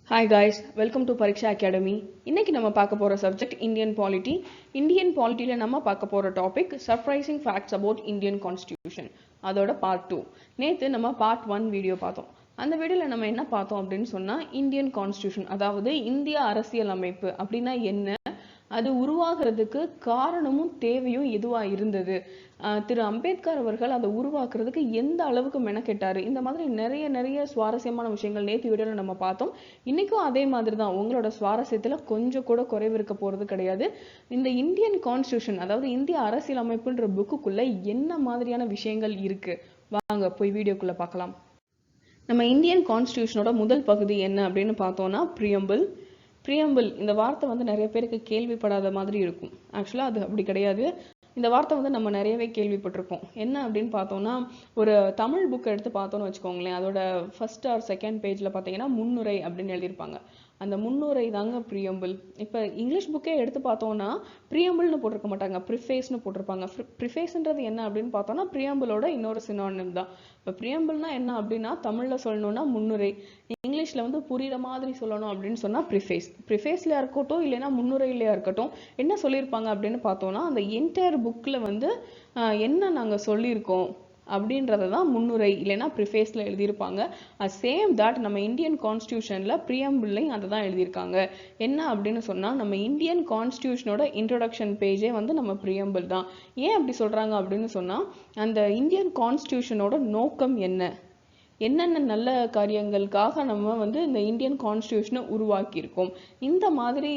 Hi guys, welcome to Pareksha Academy. இன்னைக்கு நம்ம பார்க்க போற சப்ஜெக்ட் Indian Polity. Indian Polityல நம்ம பார்க்க போற topic Surprising Facts about Indian Constitution. அதோட பார்ட் 2. நேத்து நம்ம பார்ட் 1 வீடியோ பார்த்தோம். அந்த வீடியோல நம்ம என்ன பார்த்தோம் அப்படின்னு சொன்னா இந்தியன் கான்ஸ்டிடியூஷன், அதாவது இந்திய அரசியல் அமைப்பு அப்படின்னா என்ன, அது உருவாகிறதுக்கு காரணமும் தேவையும் எதுவா இருந்தது, திரு அம்பேத்கர் அவர்கள் அதை உருவாக்குறதுக்கு எந்த அளவுக்கு மெனக்கெட்டாரு, இந்த மாதிரி நிறைய சுவாரஸ்யமான விஷயங்கள் நேற்று வீடியோல நம்ம பார்த்தோம். இன்னைக்கும் அதே மாதிரி தான், உங்களோட சுவாரஸ்யத்துல கொஞ்சம் கூட குறைவு இருக்க போறது கிடையாது. இந்த இந்தியன் கான்ஸ்டிடியூஷன், அதாவது இந்திய அரசியல் அமைப்புன்ற புக்குக்குள்ள என்ன மாதிரியான விஷயங்கள் இருக்கு, வாங்க போய் வீடியோக்குள்ள பார்க்கலாம். நம்ம இந்தியன் கான்ஸ்டிடியூஷனோட முதல் பகுதி என்ன அப்படின்னு பார்த்தோம்னா ப்ரியம்பிள். இந்த வார்த்தை வந்து நிறைய பேருக்கு கேள்விப்படாத மாதிரி இருக்கும். ஆக்சுவலாக அது அப்படி கிடையாது. இந்த வார்த்தை வந்து நம்ம நிறையவே கேள்விப்பட்டிருப்போம். என்ன அப்படின்னு பார்த்தோம்னா, ஒரு தமிழ் புக் எடுத்து பார்த்தோன்னு வச்சுக்கோங்களேன், அதோட ஃபர்ஸ்ட் ஆர் செகண்ட் பேஜில் பார்த்தீங்கன்னா முன்னுரை அப்படின்னு எழுதியிருப்பாங்க. அந்த முன்னுரை தாங்க ப்ரியம்பிள். இப்போ இங்கிலீஷ் புக்கே எடுத்து பார்த்தோம்னா ப்ரியம்பிள்னு போட்டிருக்க மாட்டாங்க, ப்ரிஃபேஸ்னு போட்டிருப்பாங்க. ப்ரிஃபேஸ்ன்றது என்ன அப்படின்னு பார்த்தோம்னா ப்ரியம்பிளோட இன்னொரு சினானிம் தான். இப்போ ப்ரியம்பிள்னா என்ன அப்படின்னா, தமிழில் சொல்லணும்னா முன்னுரை, இங்கிலீஷில் வந்து புரியுற மாதிரி சொல்லணும் அப்படின்னு சொன்னால் ப்ரிஃபேஸ்லையா இருக்கட்டும் இல்லைன்னா முன்னுரையிலையா இருக்கட்டும், என்ன சொல்லியிருப்பாங்க அப்படின்னு பார்த்தோம்னா, அந்த என்டையர் புக்கில் வந்து என்ன நாங்கள் சொல்லியிருக்கோம் அப்படின்றத தான் முன்னுரை இல்லைன்னா ப்ரிஃபேஸில் எழுதியிருப்பாங்க. சேம் தட் நம்ம இந்தியன் கான்ஸ்டியூஷனில் ப்ரியம்பிள்லையும் அதை தான் எழுதியிருக்காங்க. என்ன அப்படின்னு சொன்னால், நம்ம இந்தியன் கான்ஸ்டியூஷனோட இன்ட்ரொடக்ஷன் பேஜே வந்து நம்ம ப்ரியம்பிள் தான். ஏன் அப்படி சொல்கிறாங்க அப்படின்னு சொன்னால், அந்த இந்தியன் கான்ஸ்டியூஷனோட நோக்கம் என்னென்ன நல்ல காரியங்களுக்காக நம்ம வந்து இந்த இந்தியன் கான்ஸ்டியூஷனை உருவாக்கியிருக்கோம், இந்த மாதிரி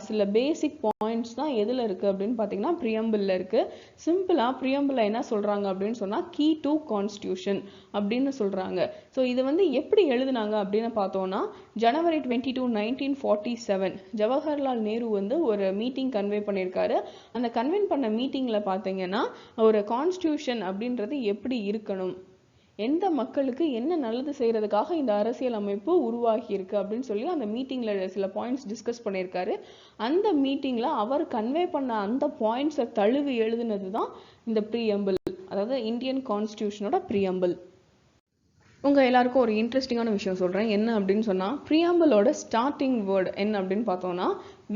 சில பேசிக் பாயிண்ட்ஸ் தான் எதில் இருக்குது அப்படின்னு பார்த்தீங்கன்னா ப்ரியம்பிளில் இருக்குது. சிம்பிளாக ப்ரியம்பிளில் என்ன சொல்கிறாங்க அப்படின்னு சொன்னால், கீ டு கான்ஸ்டியூஷன் அப்படின்னு சொல்கிறாங்க. ஸோ இது வந்து எப்படி எழுதுனாங்க அப்படின்னு பார்த்தோன்னா, January 22, 1947 ஜவஹர்லால் நேரு வந்து ஒரு மீட்டிங் கன்வே பண்ணியிருக்காரு. அந்த கன்வென் பண்ண மீட்டிங்கில் பார்த்தீங்கன்னா, ஒரு கான்ஸ்டியூஷன் அப்படின்றது எப்படி இருக்கணும், எந்த மக்களுக்கு என்ன நல்லது செய்யறதுக்காக இந்த அரசியல் அமைப்பு உருவாகி இருக்கு அப்படின்னு சொல்லி அந்த மீட்டிங்ல சில பாயிண்ட்ஸ் டிஸ்கஸ் பண்ணியிருக்காரு. அந்த மீட்டிங்ல அவர் கன்வே பண்ண அந்த பாயிண்ட்ஸை தழுவி எழுதுனது தான் இந்த ப்ரியம்பிள், அதாவது இந்தியன் கான்ஸ்டிடியூஷனோட ப்ரியம்பிள். உங்க எல்லாருக்கும் ஒரு இன்ட்ரெஸ்டிங்கான விஷயம் சொல்றேன். என்ன அப்படின்னு சொன்னா, ப்ரியம்பிளோட ஸ்டார்டிங் வேர்டு என்ன அப்படின்னு பார்த்தோம்னா,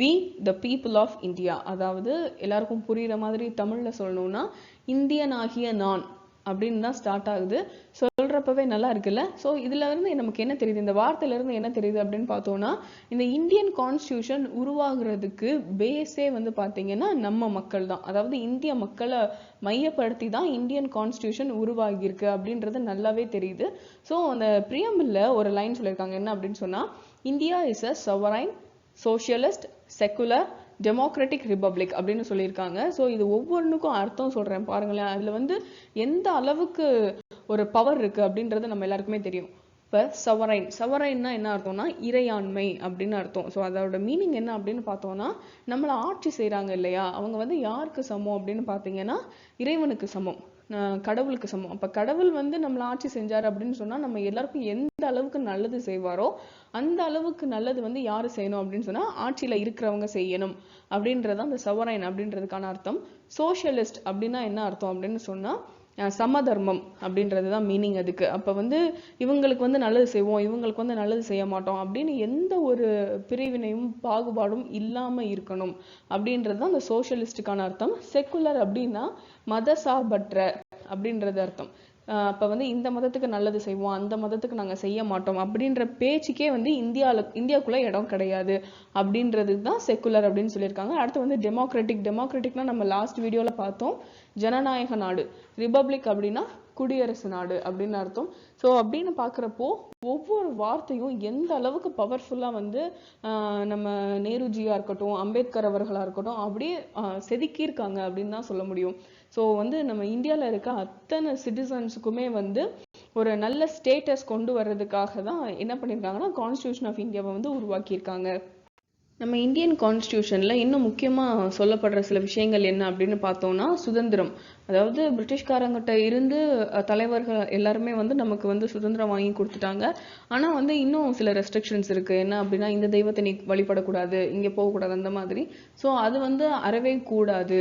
we the people of India, அதாவது எல்லாருக்கும் புரியுற மாதிரி தமிழ்ல சொல்லணும்னா, இந்தியனாகிய நான் அப்படின்னு தான் ஸ்டார்ட் ஆகுது. சொல்றப்பவே நல்லா இருக்குல்ல. ஸோ இதுல இருந்து நமக்கு என்ன தெரியுது, இந்த வார்த்தையில இருந்து என்ன தெரியுது அப்படின்னு பார்த்தோம்னா, இந்த இந்தியன் கான்ஸ்டியூஷன் உருவாகிறதுக்கு பேஸே வந்து பார்த்தீங்கன்னா நம்ம மக்கள் தான், அதாவது இந்திய மக்களை மையப்படுத்தி தான் இந்தியன் கான்ஸ்டியூஷன் உருவாகியிருக்கு அப்படின்றது நல்லாவே தெரியுது. ஸோ அந்த ப்ரியம்பிள்ல ஒரு லைன் சொல்லியிருக்காங்க. என்ன அப்படின்னு சொன்னா, India is a sovereign, socialist, secular, democratic republic அப்படின்னு சொல்லியிருக்காங்க. ஸோ இது ஒவ்வொன்றுக்கும் அர்த்தம் சொல்றேன் பாருங்களேன். அதுல வந்து எந்த அளவுக்கு ஒரு பவர் இருக்கு அப்படின்றது நம்ம எல்லாருக்குமே தெரியும். இப்போ சவரைன்னா என்ன அர்த்தம்னா இறையாண்மை அப்படின்னு அர்த்தம். ஸோ அதோட மீனிங் என்ன அப்படின்னு பார்த்தோம்னா, நம்மளை ஆட்சி செய்கிறாங்க இல்லையா, அவங்க வந்து யாருக்கு சமம் அப்படின்னு பார்த்தீங்கன்னா இறைவனுக்கு சமம், கடவுளுக்கு சமம். அப்போ கடவுள் வந்து நம்மளை ஆட்சி செஞ்சார் அப்படின்னு சொன்னால், நம்ம எல்லாருக்கும் எந்த அளவுக்கு நல்லது செய்வாரோ அந்த அளவுக்கு நல்லது வந்து யாரு செய்யணும் அப்படின்னு சொன்னால் ஆட்சியில் இருக்கிறவங்க செய்யணும் அப்படின்றது அந்த சவரைன் அப்படின்றதுக்கான அர்த்தம். சோஷியலிஸ்ட் அப்படின்னா என்ன அர்த்தம் அப்படின்னு சொன்னால், சமதர்மம் அப்படின்றது தான் மீனிங் அதுக்கு. அப்போ வந்து இவங்களுக்கு வந்து நல்லது செய்வோம், இவங்களுக்கு வந்து நல்லது செய்ய மாட்டோம் அப்படின்னு எந்த ஒரு பிரிவினையும் பாகுபாடும் இல்லாமல் இருக்கணும் அப்படின்றது தான் அந்த சோஷியலிஸ்டுக்கான அர்த்தம். செக்குலர் அப்படின்னா மத சார்பற்ற அப்படின்றது அர்த்தம். அப்போ வந்து இந்த மதத்துக்கு நல்லது செய்வோம், அந்த மதத்துக்கு நாங்கள் செய்ய மாட்டோம் அப்படின்ற பேச்சுக்கே வந்து இந்தியாவுக்குள்ள இடம் கிடையாது அப்படின்றது தான் செக்குலர் அப்படின்னு சொல்லியிருக்காங்க. அடுத்து வந்து டெமோக்ராட்டிக்னா நம்ம லாஸ்ட் வீடியோவில் பார்த்தோம், ஜனநாயக நாடு. ரிபப்ளிக் அப்படின்னா குடியரசு நாடு அப்படின்னு அர்த்தம். ஸோ அப்படின்னு பார்க்குறப்போ ஒவ்வொரு வார்த்தையும் எந்த அளவுக்கு பவர்ஃபுல்லாக வந்து நம்ம நேருஜியா இருக்கட்டும், அம்பேத்கர் அவர்களாக இருக்கட்டும், அப்படியே செதுக்கியிருக்காங்க அப்படின்னு தான் சொல்ல முடியும். ஸோ வந்து நம்ம இந்தியாவில் இருக்க அத்தனை சிட்டிசன்ஸுக்குமே வந்து ஒரு நல்ல ஸ்டேட்டஸ் கொண்டு வர்றதுக்காக தான் என்ன பண்ணியிருக்காங்கன்னா கான்ஸ்டியூஷன் ஆஃப் இந்தியாவை வந்து உருவாக்கியிருக்காங்க. நம்ம இந்தியன் கான்ஸ்டியூஷனில் இன்னும் முக்கியமாக சொல்லப்படுற சில விஷயங்கள் என்ன அப்படின்னு பார்த்தோம்னா, சுதந்திரம். அதாவது பிரிட்டிஷ்காரங்கிட்ட இருந்து தலைவர்கள் எல்லாருமே வந்து நமக்கு வந்து சுதந்திரம் வாங்கி கொடுத்துட்டாங்க. ஆனால் வந்து இன்னும் சில ரெஸ்ட்ரிக்ஷன்ஸ் இருக்குது. என்ன அப்படின்னா, இந்த தெய்வத்தை நீ வழிபடக்கூடாது, இங்கே போகக்கூடாது, அந்த மாதிரி. ஸோ அது வந்து அறவே கூடாது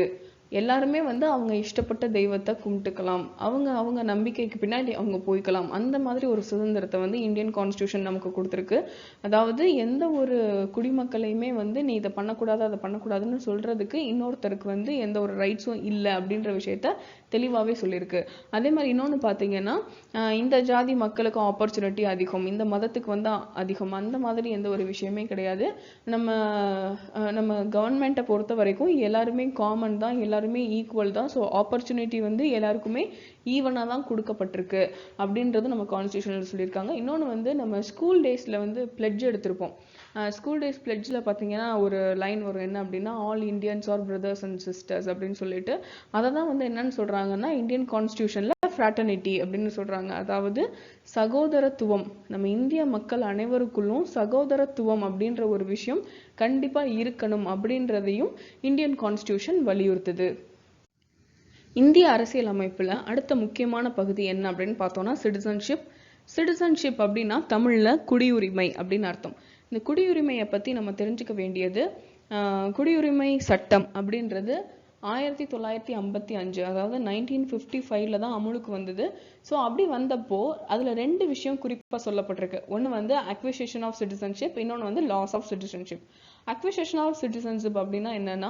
எல்லாருமே வந்து அவங்க இஷ்டப்பட்ட தெய்வத்தை கும்பிட்டுக்கலாம், அவங்க அவங்க நம்பிக்கைக்கு பின்னாடி அவங்க போய்க்கலாம். அந்த மாதிரி ஒரு சுதந்திரத்தை வந்து இந்தியன் கான்ஸ்டியூஷன் நமக்கு கொடுத்துருக்கு. அதாவது எந்த ஒரு குடிமக்களையுமே வந்து நீ இதை பண்ணக்கூடாது அதை பண்ணக்கூடாதுன்னு சொல்றதுக்கு இன்னொருத்தருக்கு வந்து எந்த ஒரு ரைட்ஸும் இல்லை அப்படின்ற விஷயத்த தெளிவாகவே சொல்லியிருக்கு. அதே மாதிரி இன்னொன்று பார்த்தீங்கன்னா, இந்த ஜாதி மக்களுக்கு ஆப்பர்ச்சுனிட்டி அதிகம், இந்த மதத்துக்கு வந்து அதிகம், அந்த மாதிரி எந்த ஒரு விஷயமே கிடையாது. நம்ம நம்ம கவர்மெண்ட்டை பொறுத்த வரைக்கும் எல்லாருமே காமன் தான், எல்லாருமே ஈக்குவல் தான். ஸோ ஆப்பர்ச்சுனிட்டி வந்து எல்லாருக்குமே ஈவனாக தான் கொடுக்கப்பட்டிருக்கு அப்படின்றது நம்ம கான்ஸ்டியூஷனில் சொல்லியிருக்காங்க. இன்னொன்று வந்து நம்ம ஸ்கூல் டேஸில் வந்து பிளெட்ஜ் எடுத்திருப்போம். ஸ்கூல் டேஸ் பிளெட்ஜில் பார்த்தீங்கன்னா ஒரு லைன் வரும், என்ன அப்படின்னா, all Indians are brothers and sisters அப்படின்னு சொல்லிட்டு அதை தான் வந்து என்னன்னு சொல்கிறாங்கன்னா இந்தியன் கான்ஸ்டியூஷனில் ஃப்ராட்டர்னிட்டி அப்படின்னு சொல்கிறாங்க. அதாவது சகோதரத்துவம், நம்ம இந்திய மக்கள் அனைவருக்குள்ளும் சகோதரத்துவம் அப்படின்ற ஒரு விஷயம் கண்டிப்பாக இருக்கணும் அப்படின்றதையும் இந்தியன் கான்ஸ்டியூஷன் வலியுறுத்துது. இந்திய அரசியல் அமைப்புல அடுத்த முக்கியமான பகுதி என்ன அப்படின்னு பார்த்தோம்னா சிட்டிசன்ஷிப். சிட்டிசன்ஷிப் அப்படின்னா தமிழ்ல குடியுரிமை அப்படின்னு அர்த்தம். இந்த குடியுரிமையை பத்தி நம்ம தெரிஞ்சுக்க வேண்டியது, குடியுரிமை சட்டம் அப்படின்றது 1955, அதாவது 1955 தான் அமுலுக்கு வந்தது. ஸோ அப்படி வந்தப்போ அதில் 2 விஷயம் குறிப்பாக சொல்லப்பட்டிருக்கு. ஒன்று வந்து அக்விசிஷன் ஆஃப் சிட்டிசன்ஷிப், இன்னொன்று வந்து loss of citizenship. Acquisition of citizenship அப்படின்னா என்னன்னா,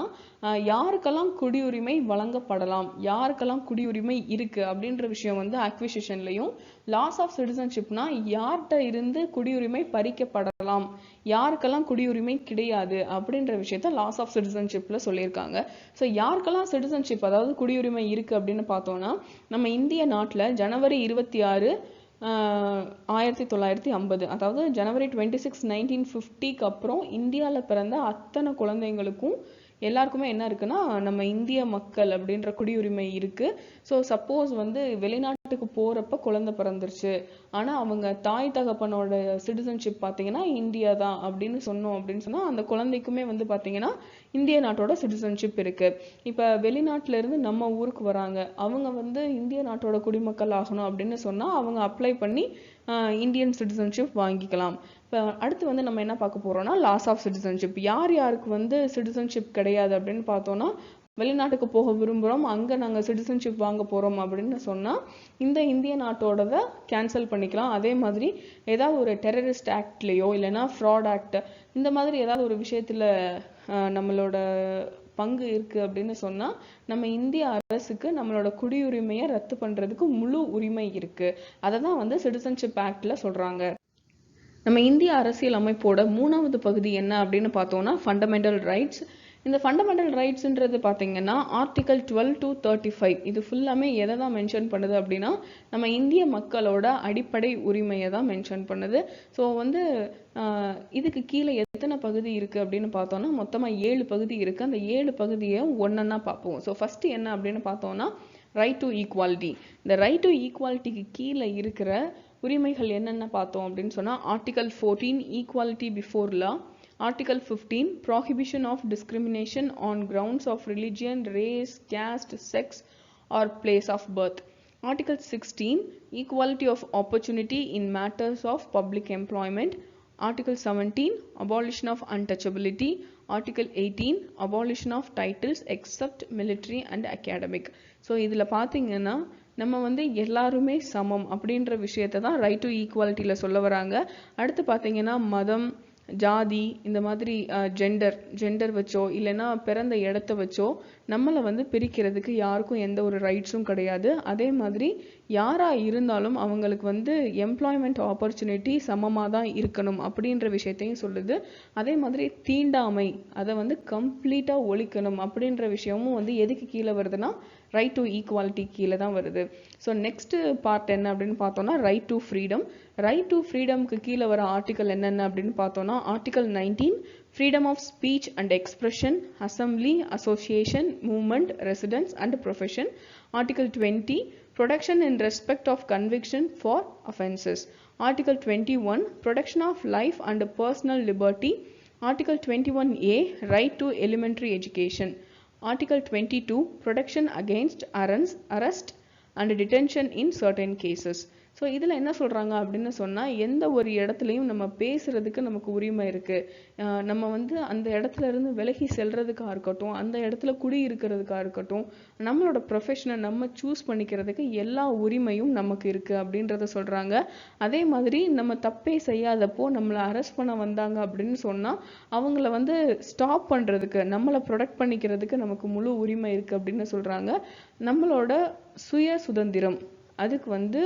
யாருக்கெல்லாம் குடியுரிமை வழங்கப்படலாம், யாருக்கெல்லாம் குடியுரிமை இருக்கு அப்படின்ற விஷயம் வந்து அக்விசிஷன்லையும், லாஸ் ஆஃப் சிட்டிசன்ஷிப்னா யார்கிட்ட இருந்து குடியுரிமை பறிக்கப்படலாம், யாருக்கெல்லாம் குடியுரிமை கிடையாது அப்படின்ற விஷயத்த லாஸ் ஆஃப் சிட்டிசன்ஷிப்ல சொல்லியிருக்காங்க. ஸோ யாருக்கெல்லாம் சிட்டிசன்ஷிப் அதாவது குடியுரிமை இருக்கு அப்படின்னு பார்த்தோம்னா, நம்ம இந்திய நாட்டில் ஜனவரி 26, 1950, அதாவது ஜனவரி 26, 1950க்கு அப்புறம் இந்தியாவில் பிறந்த அத்தனை குழந்தைங்களுக்கும் எல்லாருக்குமே என்ன இருக்குன்னா நம்ம இந்திய மக்கள் அப்படின்ற குடியுரிமை இருக்கு. ஸோ சப்போஸ் வந்து வெளிநாட்டுக்கு போறப்ப குழந்தை பிறந்துருச்சு, ஆனா அவங்க தாய் தகப்பனோட சிட்டிசன்ஷிப் பார்த்தீங்கன்னா இந்தியா தான் அப்படின்னு சொன்னோம் அப்படின்னு சொன்னா அந்த குழந்தைக்குமே வந்து பார்த்தீங்கன்னா இந்திய நாட்டோட சிட்டிசன்ஷிப் இருக்கு. இப்போ வெளிநாட்டுல இருந்து நம்ம ஊருக்கு வராங்க, அவங்க வந்து இந்திய நாட்டோட குடிமக்கள் ஆகணும் அப்படின்னு சொன்னா அவங்க அப்ளை பண்ணி இந்தியன் சிட்டிசன்ஷிப் வாங்கிக்கலாம். இப்போ அடுத்து வந்து நம்ம என்ன பார்க்க போறோம்னா லாஸ் ஆஃப் சிட்டிசன்ஷிப். யார் யாருக்கு வந்து சிட்டிசன்ஷிப் கிடையாது அப்படின்னு பார்த்தோம்னா, வெளிநாட்டுக்கு போக விரும்புகிறோம், அங்கே நாங்கள் சிட்டிசன்ஷிப் வாங்க போகிறோம் அப்படின்னு சொன்னால் இந்த இந்திய நாட்டோடதை கேன்சல் பண்ணிக்கலாம். அதே மாதிரி ஏதாவது ஒரு டெரரிஸ்ட் ஆக்ட்லேயோ இல்லைன்னா ஃப்ராட் ஆக்ட் இந்த மாதிரி ஏதாவது ஒரு விஷயத்தில் நம்மளோட பங்கு இருக்கு அப்படின்னு சொன்னா நம்ம இந்திய அரசுக்கு நம்மளோட குடியுரிமையை ரத்து பண்றதுக்கு முழு உரிமை இருக்கு. அதை தான் வந்து சிட்டிசன்ஷிப் ஆக்ட்ல சொல்றாங்க. நம்ம இந்திய அரசியல் அமைப்போட 3வது பகுதி என்ன அப்படின்னு பார்த்தோம்னா ஃபண்டமெண்டல் ரைட்ஸ். இந்த ஃபண்டமெண்டல் ரைட்ஸ்ன்றது பார்த்தீங்கன்னா ஆர்டிகல் 12 to 35 இது ஃபுல்லாமே எதை தான் மென்ஷன் பண்ணுது அப்படின்னா நம்ம இந்திய மக்களோட அடிப்படை உரிமையை தான் மென்ஷன் பண்ணுது. ஸோ வந்து இதுக்கு கீழே எத்தனை பகுதி இருக்கு அப்படின்னு பார்த்தோம்னா மொத்தமாக 7 பகுதி இருக்கு. அந்த 7 பகுதியை ஒன்னொன்னா பார்ப்போம். ஸோ ஃபர்ஸ்ட் என்ன அப்படின்னு பார்த்தோம்னா ரைட் டு ஈக்குவாலிட்டி. இந்த ரைட் டு ஈக்குவாலிட்டிக்கு கீழே இருக்கிற உரிமைகள் என்னென்ன பார்த்தோம் அப்படின்னு சொன்னா article 14 equality before law, Article 15 prohibition of discrimination on grounds of religion, race, caste, sex or place of birth. Article 16 equality of opportunity in matters of public employment. Article 17 abolition of untouchability. Article 18 abolition of titles except military and academic. So இதில் பார்த்தீங்கன்னா நம்ம வந்து எல்லாருமே சமம் அப்படின்ற விஷயத்தை தான் right to ஈக்குவாலிட்டியில் சொல்ல வராங்க. அடுத்து பார்த்தீங்கன்னா மதம், ஜாதி, இந்த மாதிரி ஜெண்டர் வச்சோ இல்லைன்னா பிறந்த இடத்த வச்சோ நம்மளை வந்து பிரிக்கிறதுக்கு யாருக்கும் எந்த ஒரு ரைட்ஸும் கிடையாது. அதே மாதிரி யாரா இருந்தாலும் அவங்களுக்கு வந்து எம்ப்ளாய்மெண்ட் ஆப்பர்ச்சுனிட்டி சமமாக தான் இருக்கணும் அப்படின்ற விஷயத்தையும் சொல்லுது. அதே மாதிரி தீண்டாமை அதை வந்து கம்ப்ளீட்டாக ஒழிக்கணும் அப்படின்ற விஷயமும் வந்து எதுக்கு கீழே வருதுன்னா ரைட் டு ஈக்குவாலிட்டி கீழே தான் வருது. ஸோ நெக்ஸ்ட் பார்ட் என்ன அப்படின்னு பார்த்தோம்னா right to freedom. Right to ஃப்ரீடம்க்கு கீழே வர ஆர்டிகல் என்னென்ன அப்படின்னு பார்த்தோம்னா article 19 freedom of speech and expression, assembly, association, movement, residence and profession. Article 20 protection in respect of conviction for offences. Article 21 protection of life and personal liberty. Article 21A right to elementary education. Article 22 protection against arrest and detention in certain cases. So இதில் என்ன சொல்கிறாங்க அப்படின்னு சொன்னால், எந்த ஒரு இடத்துலையும் நம்ம பேசுகிறதுக்கு நமக்கு உரிமை இருக்குது. நம்ம வந்து அந்த இடத்துல இருந்து விலகி செல்றதுக்காக இருக்கட்டும், அந்த இடத்துல குடி இருக்கிறதுக்காக இருக்கட்டும், நம்மளோட ப்ரொஃபஷனை நம்ம சூஸ் பண்ணிக்கிறதுக்கு எல்லா உரிமையும் நமக்கு இருக்குது அப்படின்றத சொல்கிறாங்க. அதே மாதிரி நம்ம தப்பே செய்யாதப்போ நம்மளை அரெஸ்ட் பண்ண வந்தாங்க அப்படின்னு சொன்னால் அவங்கள வந்து ஸ்டாப் பண்ணுறதுக்கு, நம்மளை ப்ரொடெக்ட் பண்ணிக்கிறதுக்கு நமக்கு முழு உரிமை இருக்குது அப்படின்னு சொல்கிறாங்க. நம்மளோட சுய சுதந்திரம் அதுக்கு வந்து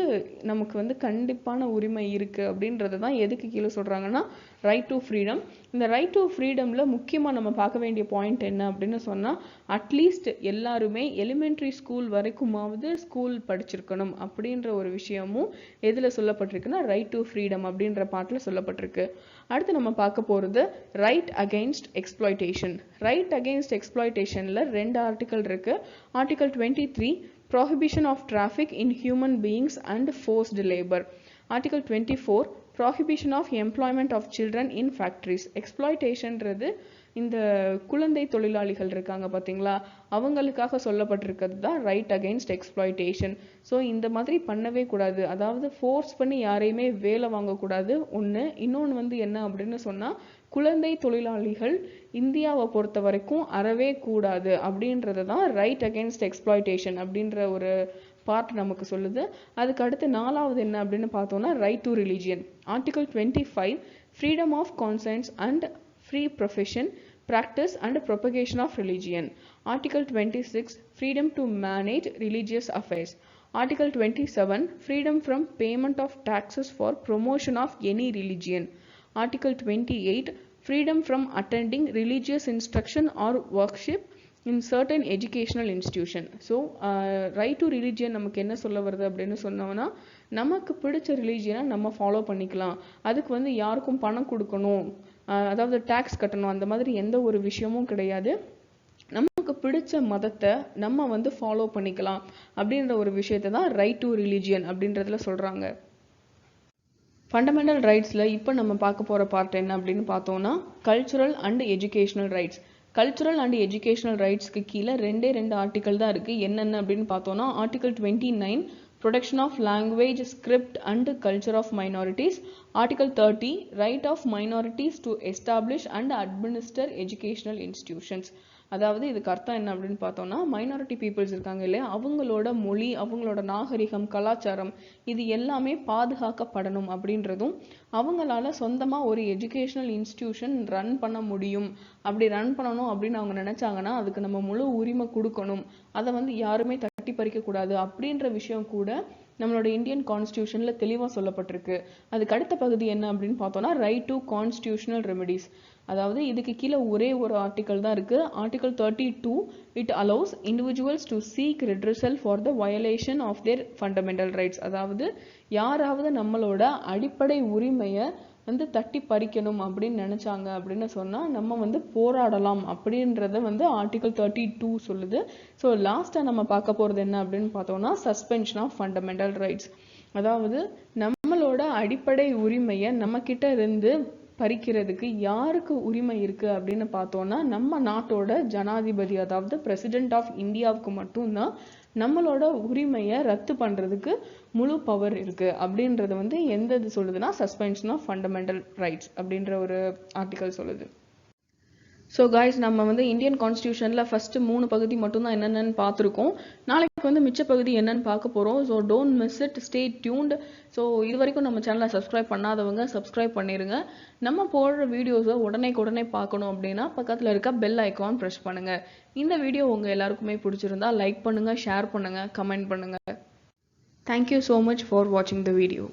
நமக்கு வந்து கண்டிப்பான உரிமை இருக்குது அப்படின்றது தான் எதுக்கு கீழே சொல்கிறாங்கன்னா ரைட் டு ஃப்ரீடம். இந்த ரைட் டு ஃப்ரீடமில் முக்கியமாக நம்ம பார்க்க வேண்டிய பாயிண்ட் என்ன அப்படின்னு சொன்னால், அட்லீஸ்ட் எல்லாருமே எலிமெண்ட்ரி ஸ்கூல் வரைக்குமாவது ஸ்கூல் படிச்சிருக்கணும் அப்படின்ற ஒரு விஷயமும் எதில் சொல்லப்பட்டிருக்குன்னா ரைட் டு ஃப்ரீடம் அப்படின்ற பாட்டில் சொல்லப்பட்டிருக்கு. அடுத்து நம்ம பார்க்க போகிறது right against exploitation. Right against எக்ஸ்ப்ளாய்டேஷனில் 2 ஆர்டிக்கல் இருக்குது. Article 23 Prohibition of traffic in human beings and forced labor. Article 24 Prohibition of employment of children in factories. Exploitationன்றது இந்த குழந்தை தொழிலாளிகள் இருக்காங்க பார்த்தீங்களா, அவங்களுக்காக சொல்லப்பட்டிருக்கிறது தான் ரைட் அகெயின்ஸ்ட் எக்ஸ்ப்ளாய்டேஷன். ஸோ இந்த மாதிரி பண்ணவே கூடாது, அதாவது ஃபோர்ஸ் பண்ணி யாரையுமே வேலை வாங்கக்கூடாது ஒன்று. இன்னொன்று வந்து என்ன அப்படின்னு சொன்னால், குழந்தை தொழிலாளிகள் இந்தியாவை பொறுத்த வரைக்கும் அறவே கூடாது அப்படின்றது தான் ரைட் அகெயின்ஸ்ட் எக்ஸ்ப்ளாய்டேஷன் அப்படின்ற ஒரு பார்ட் நமக்கு சொல்லுது. அதுக்கு அடுத்து 4வது என்ன அப்படின்னு பார்த்தோம்னா right to religion. Article 25 freedom of conscience and free profession, practice and propagation of religion. Article 26 freedom to manage religious affairs. Article 27 freedom from payment of taxes for promotion of any religion. Article 28 freedom from attending religious instruction or worship in certain educational institution. So right to religion நமக்கு என்ன சொல்ல வருது அப்படின்னு சொன்னோம்னா, நமக்கு பிடிச்ச ரிலீஜியனை நம்ம follow பண்ணிக்கலாம், அதுக்கு வந்து யாருக்கும் பணம் கொடுக்கணும், அதாவது டேக்ஸ் கட்டணும், அந்த மாதிரி எந்த ஒரு விஷயமும் கிடையாது. நமக்கு பிடிச்ச மதத்தை நம்ம வந்து ஃபாலோ பண்ணிக்கலாம் அப்படின்ற ஒரு விஷயத்தை தான் ரைட் டு ரிலிஜியன் அப்படின்றதுல சொல்கிறாங்க. ஃபண்டமெண்டல் ரைட்ஸில் இப்போ நம்ம பார்க்க போகிற பார்ட் என்ன அப்படின்னு பார்த்தோம்னா cultural and educational rights. Cultural and educational ரைட்ஸ்க்கு கீழே 2 ஆர்டிக்கல் தான் இருக்குது. என்னென்ன அப்படின்னு பார்த்தோம்னா article 29 protection of language, script and culture of minorities. Article 30 right of minorities to establish and administer educational institutions. அதாவது இதுக்கு அர்த்தம் என்ன அப்படின்னு பார்த்தோம்னா, மைனாரிட்டி பீப்புள்ஸ் இருக்காங்க இல்லையா, அவங்களோட மொழி, அவங்களோட நாகரிகம், கலாச்சாரம் இது எல்லாமே பாதுகாக்கப்படணும் அப்படின்றதும், அவங்களால சொந்தமாக ஒரு எஜுகேஷனல் இன்ஸ்டிடியூஷன் ரன் பண்ண முடியும், அப்படி ரன் பண்ணணும் அப்படின்னு அவங்க நினச்சாங்கன்னா அதுக்கு நம்ம முழு உரிமை கொடுக்கணும், அதை வந்து யாருமே தட்டி பறிக்கக்கூடாது அப்படின்ற விஷயம் கூட நம்மளோட இந்தியன் கான்ஸ்டியூஷனில் தெளிவாக சொல்லப்பட்டிருக்கு. அதுக்கு அடுத்த பகுதி என்ன அப்படின்னு பார்த்தோம்னா ரைட் டு கான்ஸ்டியூஷனல் ரெமெடிஸ். அதாவது இதுக்கு கீழே ஒரே ஒரு ஆர்டிக்கல் தான் இருக்குது. Article 32 it allows individuals to seek redressal for the violation of their fundamental rights. அதாவது யாராவது நம்மளோட அடிப்படை உரிமையை வந்து தட்டி பறிக்கணும் அப்படின்னு நினச்சாங்க அப்படின்னு சொன்னால் நம்ம வந்து போராடலாம் அப்படின்றத வந்து ஆர்டிகல் 32 சொல்லுது. ஸோ லாஸ்ட்டாக நம்ம பார்க்க போகிறது என்ன அப்படின்னு பார்த்தோம்னா சஸ்பென்ஷன் ஆஃப் ஃபண்டமெண்டல் ரைட்ஸ். அதாவது நம்மளோட அடிப்படை உரிமையை நம்ம கிட்ட இருந்து பறிக்கிறதுக்கு யாருக்கு உரிமை இருக்குது அப்படின்னு பார்த்தோன்னா நம்ம நாட்டோட ஜனாதிபதி, அதாவது பிரசிடென்ட் ஆஃப் இந்தியாவுக்கு மட்டும்தான் நம்மளோட உரிமையை ரத்து பண்ணுறதுக்கு முழு பவர் இருக்குது அப்படின்றது வந்து எந்த இது சொல்லுதுன்னா சஸ்பென்ஷன் ஆஃப் ஃபண்டமெண்டல் ரைட்ஸ் அப்படின்ற ஒரு ஆர்டிக்கல் சொல்லுது. ஸோ காய்ஸ், நம்ம வந்து இந்தியன் கான்ஸ்டியூஷனில் ஃபஸ்ட்டு 3 பகுதி மட்டும்தான் என்னென்னு பார்த்துருக்கோம். நாளைக்கு வந்து மிச்ச பகுதி என்னென்னு பார்க்க போகிறோம். So don't miss it, stay tuned. So இது வரைக்கும் நம்ம சேனலை சப்ஸ்கிரைப் பண்ணாதவங்க சப்ஸ்கிரைப் பண்ணிடுங்க. நம்ம போடுற வீடியோஸை உடனே பார்க்கணும் அப்படின்னா பக்கத்தில் இருக்க பெல் ஐக்கான் ப்ரெஸ் பண்ணுங்கள். இந்த வீடியோ உங்கள் எல்லாருக்குமே பிடிச்சிருந்தா லைக் பண்ணுங்கள், ஷேர் பண்ணுங்கள், கமெண்ட் பண்ணுங்கள். தேங்க்யூ ஸோ மச் ஃபார் வாட்சிங் த வீடியோ.